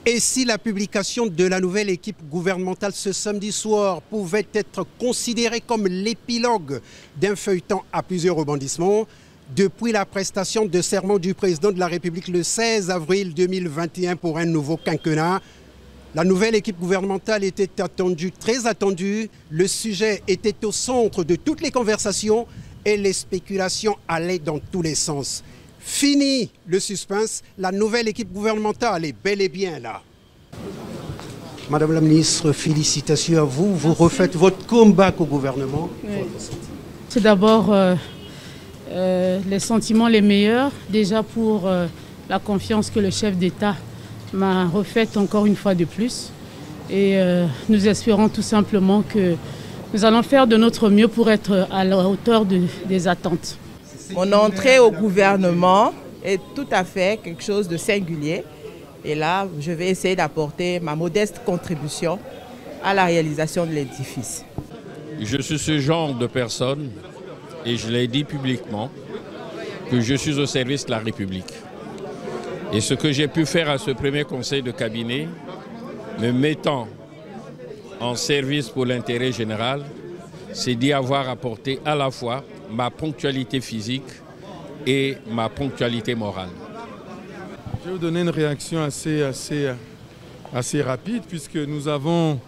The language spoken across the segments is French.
Et si la publication de la nouvelle équipe gouvernementale ce samedi soir pouvait être considérée comme l'épilogue d'un feuilleton à plusieurs rebondissements, depuis la prestation de serment du président de la République le 16 avril 2021 pour un nouveau quinquennat, la nouvelle équipe gouvernementale était attendue, très attendue. Le sujet était au centre de toutes les conversations et les spéculations allaient dans tous les sens. Fini le suspense, la nouvelle équipe gouvernementale est bel et bien là. Madame la ministre, félicitations à vous. Vous refaites votre comeback au gouvernement. Oui. C'est d'abord les sentiments les meilleurs, déjà pour la confiance que le chef d'État m'a refaite encore une fois de plus. Et nous espérons tout simplement que nous allons faire de notre mieux pour être à la hauteur des attentes. Mon entrée au gouvernement est tout à fait quelque chose de singulier. Et là, je vais essayer d'apporter ma modeste contribution à la réalisation de l'édifice. Je suis ce genre de personne, et je l'ai dit publiquement, que je suis au service de la République. Et ce que j'ai pu faire à ce premier conseil de cabinet, me mettant en service pour l'intérêt général, c'est d'y avoir apporté à la fois ma ponctualité physique et ma ponctualité morale. Je vais vous donner une réaction assez rapide puisque nous avons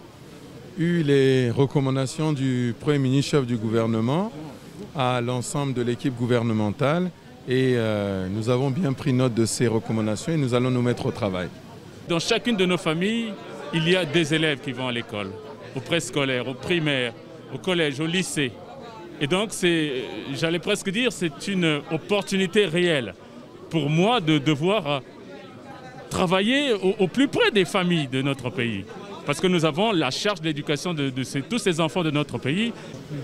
eu les recommandations du Premier ministre, chef du gouvernement, à l'ensemble de l'équipe gouvernementale et nous avons bien pris note de ces recommandations et nous allons nous mettre au travail. Dans chacune de nos familles, il y a des élèves qui vont à l'école, au préscolaire, au primaire, au collège, au lycée. Et donc, j'allais presque dire, c'est une opportunité réelle pour moi de devoir travailler au plus près des familles de notre pays. Parce que nous avons la charge de l'éducation de tous ces enfants de notre pays.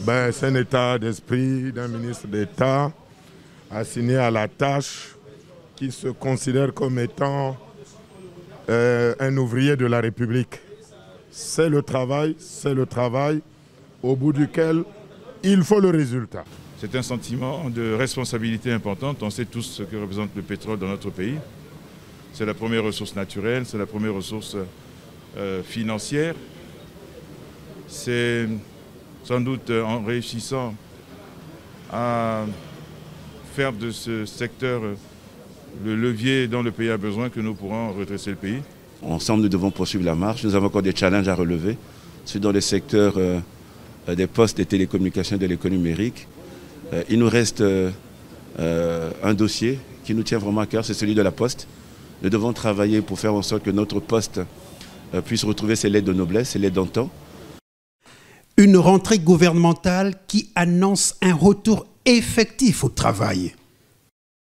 C'est un état d'esprit d'un ministre d'État assigné à la tâche qui se considère comme étant un ouvrier de la République. C'est le travail au bout duquel il faut le résultat. C'est un sentiment de responsabilité importante. On sait tous ce que représente le pétrole dans notre pays. C'est la première ressource naturelle, c'est la première ressource financière. C'est sans doute en réussissant à faire de ce secteur le levier dont le pays a besoin que nous pourrons redresser le pays. Ensemble, nous devons poursuivre la marche. Nous avons encore des challenges à relever. C'est dans les secteurs des postes, des télécommunications et de l'économie numérique. Il nous reste un dossier qui nous tient vraiment à cœur, c'est celui de la Poste. Nous devons travailler pour faire en sorte que notre poste puisse retrouver ses lettres de noblesse, ses lettres d'antan. Une rentrée gouvernementale qui annonce un retour effectif au travail.